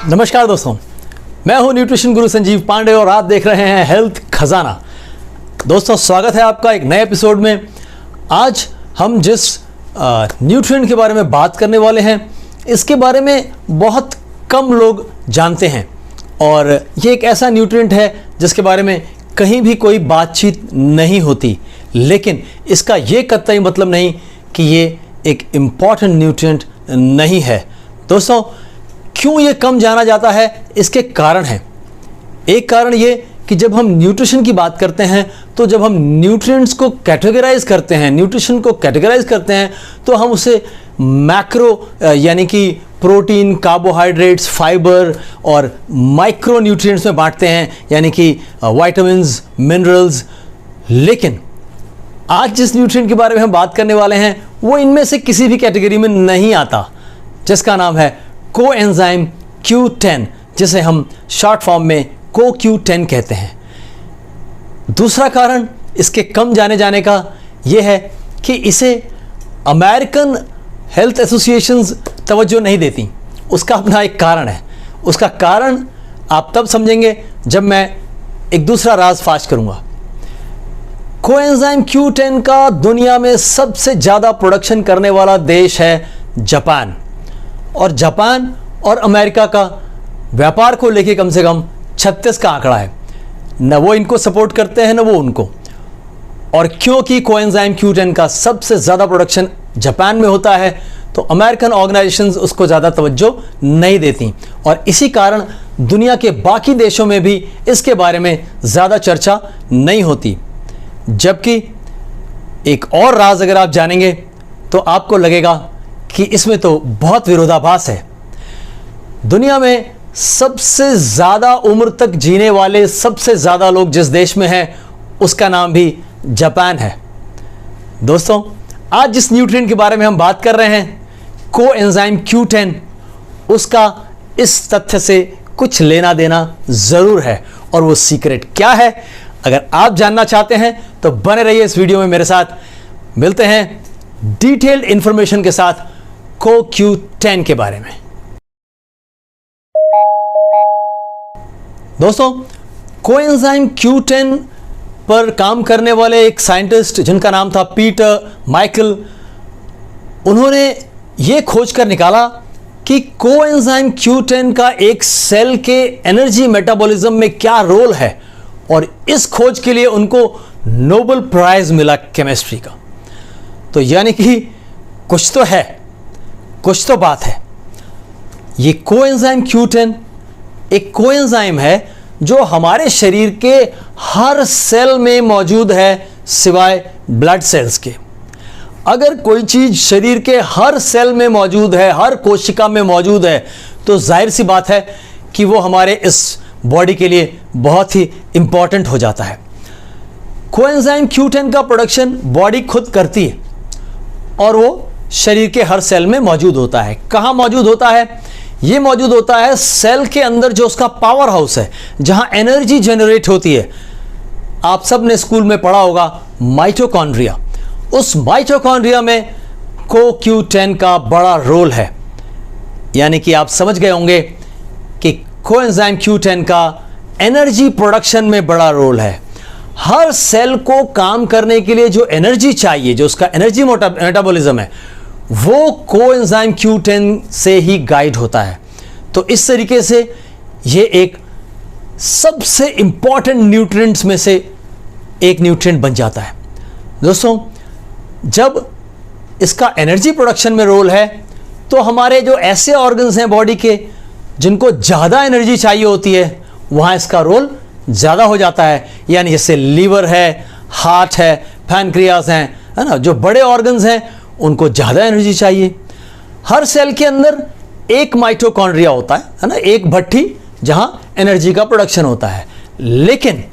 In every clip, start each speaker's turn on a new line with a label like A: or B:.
A: नमस्कार दोस्तों, मैं हूं न्यूट्रिशन गुरु संजीव पांडे और आप देख रहे हैं हेल्थ खजाना। दोस्तों, स्वागत है आपका एक नए एपिसोड में। आज हम जिस न्यूट्रिएंट के बारे में बात करने वाले हैं, इसके बारे में बहुत कम लोग जानते हैं और ये एक ऐसा न्यूट्रिएंट है जिसके बारे में कहीं भी कोई बातचीत नहीं होती, लेकिन इसका ये कतई मतलब नहीं कि ये एक इम्पॉर्टेंट न्यूट्रिएंट नहीं है। दोस्तों, क्यों ये कम जाना जाता है, इसके कारण हैं। एक कारण ये कि जब हम न्यूट्रिशन की बात करते हैं तो जब हम न्यूट्रिएंट्स को कैटेगराइज करते हैं, न्यूट्रिशन को कैटेगराइज करते हैं, तो हम उसे मैक्रो यानी कि प्रोटीन, कार्बोहाइड्रेट्स, फाइबर और माइक्रो न्यूट्रिएंट्स में बांटते हैं, यानी कि विटामिन्स, मिनरल्स। लेकिन आज जिस न्यूट्रिएंट के बारे में हम बात करने वाले हैं वो इनमें से किसी भी कैटेगरी में नहीं आता, जिसका नाम है कोएंजाइम Q10, जिसे हम शॉर्ट फॉर्म में CoQ10 कहते हैं। दूसरा कारण इसके कम जाने का यह है कि इसे अमेरिकन हेल्थ एसोसिएशंस तवज्जो नहीं देती। उसका अपना एक कारण है। उसका कारण आप तब समझेंगे जब मैं एक दूसरा राज फाश करूंगा। कोएंजाइम Q10 का दुनिया में सबसे ज़्यादा प्रोडक्शन करने वाला देश है जापान, और जापान और अमेरिका का व्यापार को लेके कम से कम 36 का आंकड़ा है। न वो इनको सपोर्ट करते हैं न वो उनको। और क्योंकि कोएंजाइम Q10 का सबसे ज़्यादा प्रोडक्शन जापान में होता है तो अमेरिकन ऑर्गेनाइजेशंस उसको ज़्यादा तवज्जो नहीं देती, और इसी कारण दुनिया के बाकी देशों में भी इसके बारे में ज़्यादा चर्चा नहीं होती। जबकि एक और राज अगर आप जानेंगे तो आपको लगेगा कि इसमें तो बहुत विरोधाभास है। दुनिया में सबसे ज़्यादा उम्र तक जीने वाले सबसे ज़्यादा लोग जिस देश में हैं उसका नाम भी जापान है। दोस्तों, आज जिस न्यूट्रिएंट के बारे में हम बात कर रहे हैं, कोएंजाइम Q10, उसका इस तथ्य से कुछ लेना देना ज़रूर है। और वो सीक्रेट क्या है, अगर आप जानना चाहते हैं तो बने रहिए इस वीडियो में मेरे साथ। मिलते हैं डिटेल्ड इंफॉर्मेशन के साथ CoQ10 के बारे में। दोस्तों, कोएंजाइम Q10 पर काम करने वाले एक साइंटिस्ट जिनका नाम था पीटर माइकल, उन्होंने ये खोज कर निकाला कि कोएंजाइम Q10 का एक सेल के एनर्जी मेटाबॉलिज्म में क्या रोल है, और इस खोज के लिए उनको नोबेल प्राइज मिला केमिस्ट्री का। तो यानी कि कुछ तो है, कुछ तो बात है। ये कोएंजाइम Q10 एक कोएंजाइम है जो हमारे शरीर के हर सेल में मौजूद है सिवाय ब्लड सेल्स के। अगर कोई चीज़ शरीर के हर सेल में मौजूद है, हर कोशिका में मौजूद है, तो जाहिर सी बात है कि वो हमारे इस बॉडी के लिए बहुत ही इंपॉर्टेंट हो जाता है। कोएंजाइम Q10 का प्रोडक्शन बॉडी खुद करती है और वो शरीर के हर सेल में मौजूद होता है। कहाँ मौजूद होता है? ये मौजूद होता है सेल के अंदर, जो उसका पावर हाउस है, जहाँ एनर्जी जनरेट होती है। आप सब ने स्कूल में पढ़ा होगा माइटोकॉन्ड्रिया। उस माइटोकॉन्ड्रिया में CoQ10 का बड़ा रोल है। यानी कि आप समझ गए होंगे कि कोएंजाइम Q10 का एनर्जी प्रोडक्शन में बड़ा रोल है। हर सेल को काम करने के लिए जो एनर्जी चाहिए, जो उसका एनर्जी मेटाबॉलिज्म है, वो कोएंजाइम Q10 से ही गाइड होता है। तो इस तरीके से ये एक सबसे इंपॉर्टेंट न्यूट्रिएंट्स में से एक न्यूट्रिएंट बन जाता है। दोस्तों, जब इसका एनर्जी प्रोडक्शन में रोल है तो हमारे जो ऐसे ऑर्गन्स हैं बॉडी के जिनको ज़्यादा एनर्जी चाहिए होती है, वहाँ इसका रोल ज़्यादा हो जाता है। यानी जैसे लीवर है, हार्ट है, पैनक्रियास हैं, है ना, जो बड़े ऑर्गन्स हैं उनको ज़्यादा एनर्जी चाहिए। हर सेल के अंदर एक माइटोकॉन्ड्रिया होता है ना, एक भट्ठी जहाँ एनर्जी का प्रोडक्शन होता है। लेकिन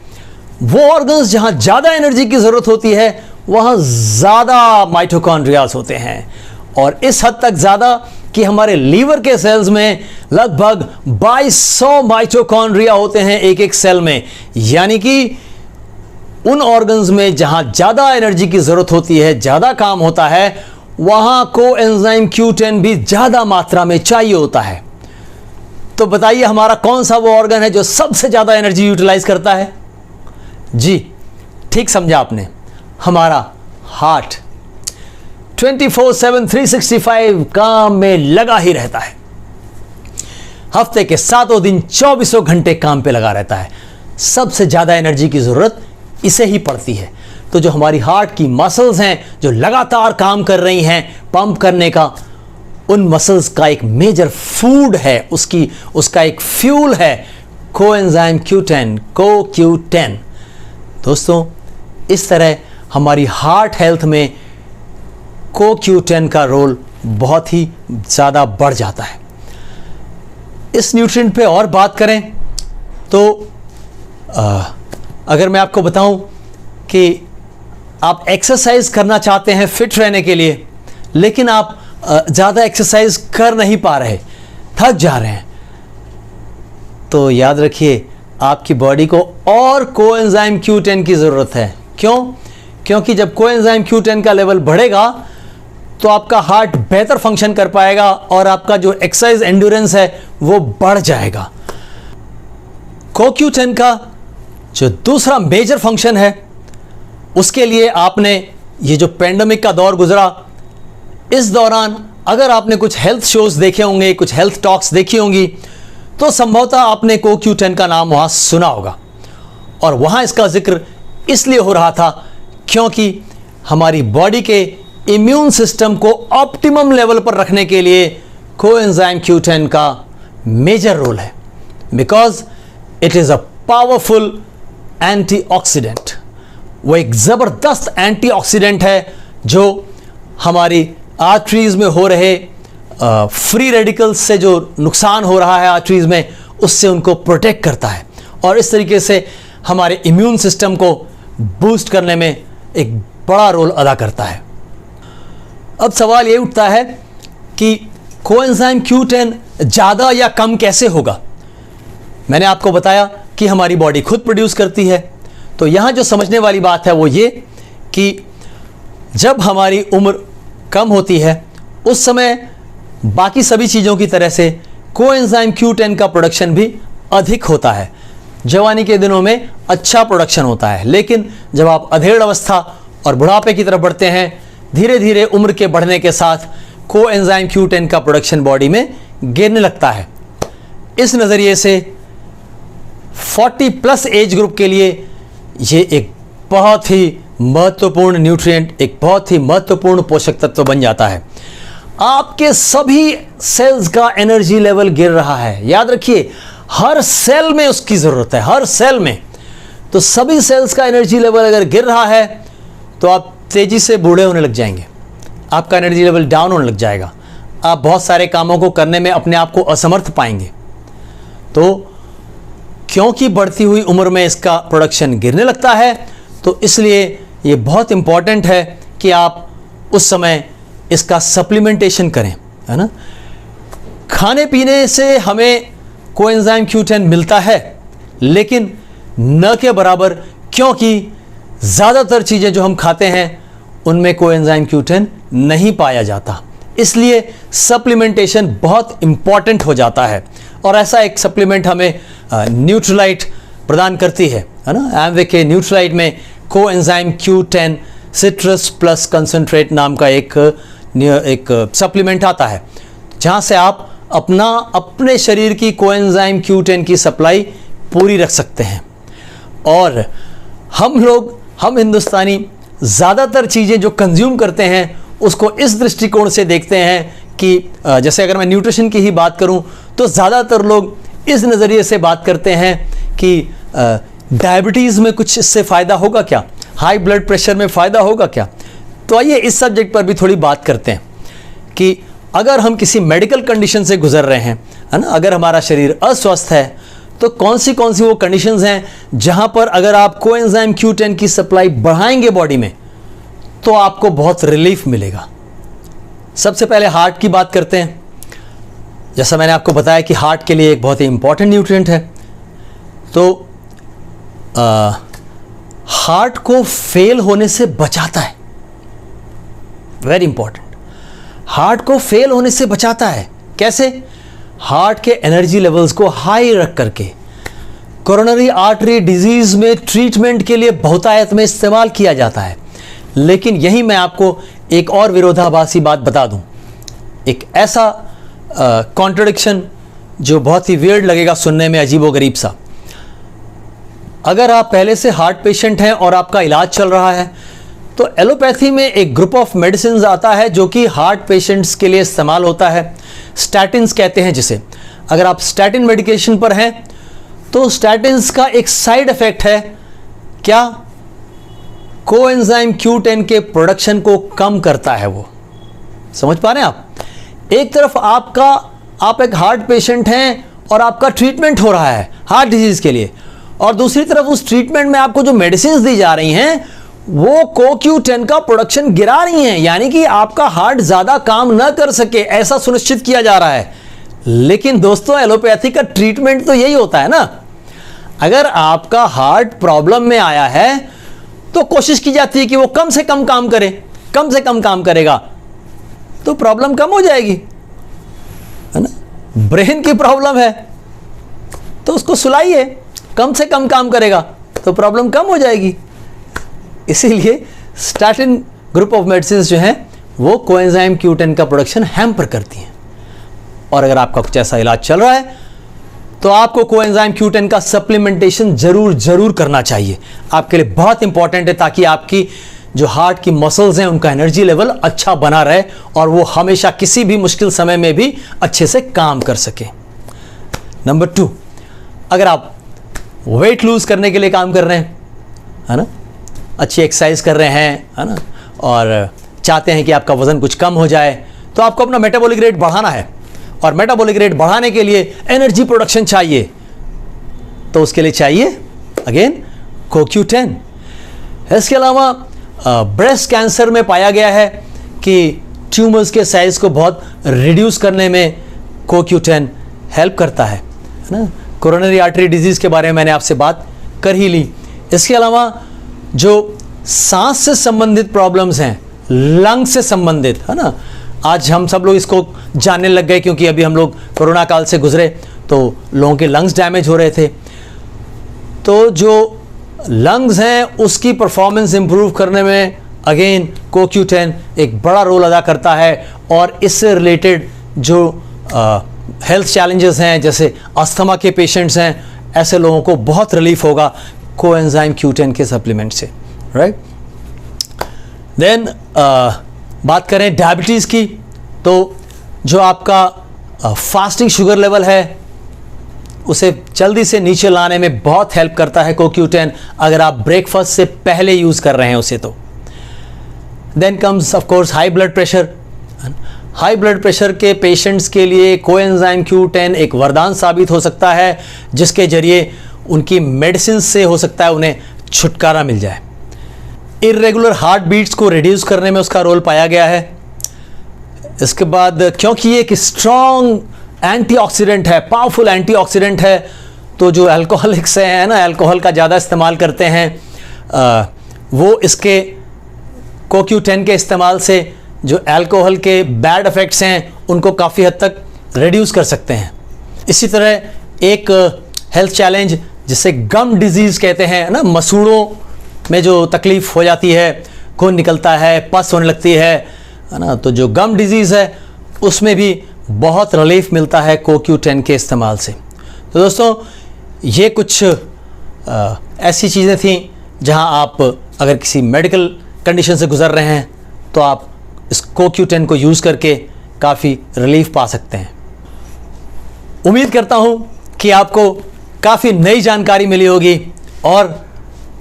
A: वो ऑर्गन्स जहाँ ज़्यादा एनर्जी की ज़रूरत होती है वहाँ ज़्यादा माइटोकॉन्ड्रियास होते हैं, और इस हद तक ज़्यादा कि हमारे लीवर के सेल्स में लगभग 2200 माइटोकॉन्ड्रिया होते हैं एक एक सेल में। यानी कि उन ऑर्गन्स में जहां ज्यादा एनर्जी की जरूरत होती है, ज्यादा काम होता है, वहां कोएंजाइम Q10 भी ज्यादा मात्रा में चाहिए होता है। तो बताइए हमारा कौन सा वो ऑर्गन है जो सबसे ज़्यादा एनर्जी यूटिलाइज करता है? जी, ठीक समझा आपने, हमारा हार्ट 24/7 365 काम में लगा ही रहता है। हफ्ते के 7 दिन 24 घंटे काम पे लगा रहता है। सबसे ज़्यादा एनर्जी की ज़रूरत इसे ही पड़ती है। तो जो हमारी हार्ट की मसल्स हैं जो लगातार काम कर रही हैं पंप करने का, उन मसल्स का एक मेजर फूड है, उसका एक फ्यूल है कोएंजाइम Q10, CoQ10। दोस्तों, इस तरह हमारी हार्ट हेल्थ में CoQ10 का रोल बहुत ही ज़्यादा बढ़ जाता है। इस न्यूट्रिएंट पे और बात करें तो अगर मैं आपको बताऊं कि आप एक्सरसाइज करना चाहते हैं फिट रहने के लिए, लेकिन आप ज़्यादा एक्सरसाइज कर नहीं पा रहे, थक जा रहे हैं, तो याद रखिए आपकी बॉडी को और कोएंजाइम Q10 की ज़रूरत है। क्यों? क्योंकि जब कोएंजाइम Q10 का लेवल बढ़ेगा तो आपका हार्ट बेहतर फंक्शन कर पाएगा और आपका जो एक्सरसाइज एंड्योरेंस है वो बढ़ जाएगा। CoQ10 का जो दूसरा मेजर फंक्शन है, उसके लिए आपने ये जो पेंडेमिक का दौर गुजरा, इस दौरान अगर आपने कुछ हेल्थ शोज देखे होंगे, कुछ हेल्थ टॉक्स देखी होंगी, तो संभवतः आपने CoQ10 का नाम वहाँ सुना होगा। और वहाँ इसका जिक्र इसलिए हो रहा था क्योंकि हमारी बॉडी के इम्यून सिस्टम को ऑप्टिमम लेवल पर रखने के लिए कोएंजाइम Q10 का मेजर रोल है, because it is a powerful antioxidant. वो एक ज़बरदस्त एंटीऑक्सीडेंट है जो हमारी आर्टरीज में हो रहे फ्री रेडिकल्स से जो नुकसान हो रहा है आर्टरीज में, उससे उनको प्रोटेक्ट करता है और इस तरीके से हमारे इम्यून सिस्टम को बूस्ट करने में एक बड़ा रोल अदा करता है। अब सवाल ये उठता है कि कोएंजाइम Q10 ज़्यादा या कम कैसे होगा? मैंने आपको बताया कि हमारी बॉडी खुद प्रोड्यूस करती है। तो यहाँ जो समझने वाली बात है वो ये कि जब हमारी उम्र कम होती है उस समय बाकी सभी चीज़ों की तरह से कोएंजाइम Q10 का प्रोडक्शन भी अधिक होता है। जवानी के दिनों में अच्छा प्रोडक्शन होता है, लेकिन जब आप अधेड़ अवस्था और बुढ़ापे की तरफ बढ़ते हैं, धीरे धीरे उम्र के बढ़ने के साथ कोएंजाइम Q10 का प्रोडक्शन बॉडी में गिरने लगता है। इस नज़रिए से 40+ एज ग्रुप के लिए ये एक बहुत ही महत्वपूर्ण न्यूट्रिएंट, एक बहुत ही महत्वपूर्ण पोषक तत्व बन जाता है। आपके सभी सेल्स का एनर्जी लेवल गिर रहा है, याद रखिए हर सेल में उसकी ज़रूरत है, हर सेल में। तो सभी सेल्स का एनर्जी लेवल अगर गिर रहा है तो आप तेज़ी से बूढ़े होने लग जाएंगे, आपका एनर्जी लेवल डाउन होने लग जाएगा, आप बहुत सारे कामों को करने में अपने आप को असमर्थ पाएंगे। तो क्योंकि बढ़ती हुई उम्र में इसका प्रोडक्शन गिरने लगता है, तो इसलिए ये बहुत इम्पॉर्टेंट है कि आप उस समय इसका सप्लीमेंटेशन करें, है ना। खाने पीने से हमें कोएंजाइम Q10 मिलता है, लेकिन न के बराबर, क्योंकि ज़्यादातर चीज़ें जो हम खाते हैं उनमें कोएंजाइम Q10 नहीं पाया जाता। इसलिए सप्लीमेंटेशन बहुत इम्पॉर्टेंट हो जाता है और ऐसा एक सप्लीमेंट हमें न्यूट्रलाइट प्रदान करती है ना। एमवे के न्यूट्रलाइट में coenzyme Q10 citrus plus concentrate नाम का एक सप्लीमेंट आता है, जहाँ से आप अपने शरीर की कोएंजाइम Q10 की सप्लाई पूरी रख सकते हैं। और हम हिंदुस्तानी ज़्यादातर चीज़ें जो कंज्यूम करते हैं उसको इस दृष्टिकोण से देखते हैं कि जैसे अगर मैं न्यूट्रिशन की ही बात करूं तो ज़्यादातर लोग इस नज़रिए से बात करते हैं कि डायबिटीज़ में कुछ इससे फ़ायदा होगा क्या, हाई ब्लड प्रेशर में फ़ायदा होगा क्या। तो आइए इस सब्जेक्ट पर भी थोड़ी बात करते हैं कि अगर हम किसी मेडिकल कंडीशन से गुजर रहे हैं, है ना, अगर हमारा शरीर अस्वस्थ है, तो कौन सी वो कंडीशंस हैं जहां पर अगर आप कोएंजाइम Q10 की सप्लाई बढ़ाएंगे बॉडी में तो आपको बहुत रिलीफ मिलेगा। सबसे पहले हार्ट की बात करते हैं। जैसा मैंने आपको बताया कि हार्ट के लिए एक बहुत ही इंपॉर्टेंट न्यूट्रिएंट है, तो हार्ट को फेल होने से बचाता है। वेरी इंपॉर्टेंट, हार्ट को फेल होने से बचाता है। कैसे? हार्ट के एनर्जी लेवल्स को हाई रख करके कोरोनरी आर्टरी डिजीज में ट्रीटमेंट के लिए बहुतायत में इस्तेमाल किया जाता है। लेकिन यही मैं आपको एक और विरोधाभासी बात बता दूं, एक ऐसा कॉन्ट्रडिक्शन जो बहुत ही वियर्ड लगेगा सुनने में, अजीबोगरीब सा। अगर आप पहले से हार्ट पेशेंट हैं और आपका इलाज चल रहा है तो एलोपैथी में एक ग्रुप ऑफ मेडिसिन आता है जो कि हार्ट पेशेंट्स के लिए इस्तेमाल होता है, स्टैटिन्स कहते हैं जिसे। अगर आप स्टैटिन मेडिकेशन पर हैं तो स्टैटिन्स का एक साइड इफेक्ट है क्या, कोएंजाइम Q10 के प्रोडक्शन को कम करता है। वो समझ पा रहे हैं आप? एक तरफ आप एक हार्ट पेशेंट हैं और आपका ट्रीटमेंट हो रहा है हार्ट डिजीज के लिए, और दूसरी तरफ उस ट्रीटमेंट में आपको जो मेडिसिन दी जा रही हैं वो CoQ10 का प्रोडक्शन गिरा रही हैं, यानी कि आपका हार्ट ज्यादा काम ना कर सके, ऐसा सुनिश्चित किया जा रहा है। लेकिन दोस्तों, एलोपैथी का ट्रीटमेंट तो यही होता है ना। अगर आपका हार्ट प्रॉब्लम में आया है तो कोशिश की जाती है कि वो कम से कम काम करे, कम से कम काम करेगा तो प्रॉब्लम कम हो जाएगी, है ना। ब्रेन की प्रॉब्लम है तो उसको सुलाइए, कम से कम काम करेगा तो प्रॉब्लम कम हो जाएगी। इसीलिए स्टैटिन ग्रुप ऑफ मेडिसिन जो हैं वो कोएंजाइम Q10 का प्रोडक्शन हैम्पर करती हैं। और अगर आपका कुछ ऐसा इलाज चल रहा है तो आपको कोएंजाइम Q10 का सप्लीमेंटेशन जरूर करना चाहिए। आपके लिए बहुत इंपॉर्टेंट है, ताकि आपकी जो हार्ट की मसल्स हैं उनका एनर्जी लेवल अच्छा बना रहे और वो हमेशा किसी भी मुश्किल समय में भी अच्छे से काम कर सके। नंबर 2, अगर आप वेट लूज करने के लिए काम कर रहे हैं, है ना, अच्छी एक्सरसाइज कर रहे हैं, है ना, और चाहते हैं कि आपका वजन कुछ कम हो जाए, तो आपको अपना मेटाबॉलिक रेट बढ़ाना है। और मेटाबॉलिक रेट बढ़ाने के लिए एनर्जी प्रोडक्शन चाहिए, तो उसके लिए चाहिए अगेन CoQ10। इसके अलावा ब्रेस्ट कैंसर में पाया गया है कि ट्यूमर्स के साइज को बहुत रिड्यूस करने में CoQ10 हेल्प करता है ना। कोरोनरी आर्टरी डिजीज के बारे में मैंने आपसे बात कर ही ली। इसके अलावा जो सांस से संबंधित प्रॉब्लम्स हैं, लंग्स से संबंधित, है ना, आज हम सब लोग इसको जानने लग गए क्योंकि अभी हम लोग कोरोना काल से गुजरे तो लोगों के लंग्स डैमेज हो रहे थे। तो जो लंग्स हैं उसकी परफॉर्मेंस इंप्रूव करने में अगेन CoQ10 एक बड़ा रोल अदा करता है। और इससे रिलेटेड जो हेल्थ चैलेंजेस हैं, जैसे अस्थमा के पेशेंट्स हैं, ऐसे लोगों को बहुत रिलीफ होगा कोएंजाइम Q10 के सप्लीमेंट से, राइट। देन बात करें डायबिटीज़ की, तो जो आपका फास्टिंग शुगर लेवल है उसे जल्दी से नीचे लाने में बहुत हेल्प करता है CoQ10, अगर आप ब्रेकफास्ट से पहले यूज़ कर रहे हैं उसे तो। Then comes of course high blood pressure. High blood pressure के पेशेंट्स के लिए कोएंजाइम Q10 एक वरदान साबित हो सकता है, जिसके जरिए उनकी मेडिसिन से हो सकता है उन्हें छुटकारा मिल जाए। इर्रेगुलर हार्ट बीट्स को रिड्यूस करने में उसका रोल पाया गया है। इसके बाद क्योंकि ये एक स्ट्रॉन्ग एंटीऑक्सीडेंट है, पावरफुल एंटीऑक्सीडेंट है, तो जो अल्कोहलिक्स हैं ना, अल्कोहल का ज़्यादा इस्तेमाल करते हैं, वो इसके CoQ10 के इस्तेमाल से जो अल्कोहल के बैड इफ़ेक्ट्स हैं उनको काफ़ी हद तक रिड्यूस कर सकते हैं। इसी तरह एक हेल्थ चैलेंज जिसे गम डिजीज़ कहते हैं ना, मसूड़ों में जो तकलीफ़ हो जाती है, खून निकलता है, पस होने लगती है ना, तो जो गम डिजीज़ है उसमें भी बहुत रिलीफ मिलता है CoQ10 के इस्तेमाल से। तो दोस्तों, ये कुछ ऐसी चीज़ें थीं जहां आप अगर किसी मेडिकल कंडीशन से गुज़र रहे हैं तो आप इस CoQ10 को यूज़ करके काफ़ी रिलीफ पा सकते हैं। उम्मीद करता हूं कि आपको काफ़ी नई जानकारी मिली होगी और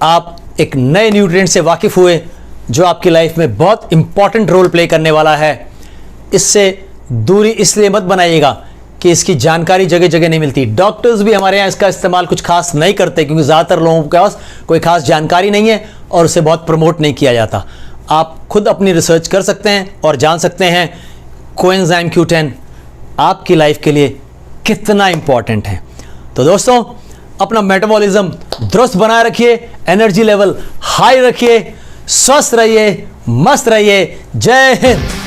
A: आप एक नए न्यूट्रिएंट से वाकिफ़ हुए जो आपकी लाइफ में बहुत इंपॉर्टेंट रोल प्ले करने वाला है। इससे दूरी इसलिए मत बनाइएगा कि इसकी जानकारी जगह जगह नहीं मिलती। डॉक्टर्स भी हमारे यहाँ इसका इस्तेमाल कुछ खास नहीं करते क्योंकि ज़्यादातर लोगों के पास कोई खास जानकारी नहीं है और उसे बहुत प्रमोट नहीं किया जाता। आप खुद अपनी रिसर्च कर सकते हैं और जान सकते हैं कोएंजाइम Q10 आपकी लाइफ के लिए कितना इंपॉर्टेंट है। तो दोस्तों, अपना मेटाबॉलिज्म दुरुस्त बनाए रखिए, एनर्जी लेवल हाई रखिए, स्वस्थ रहिए, मस्त रहिए। जय हिंद।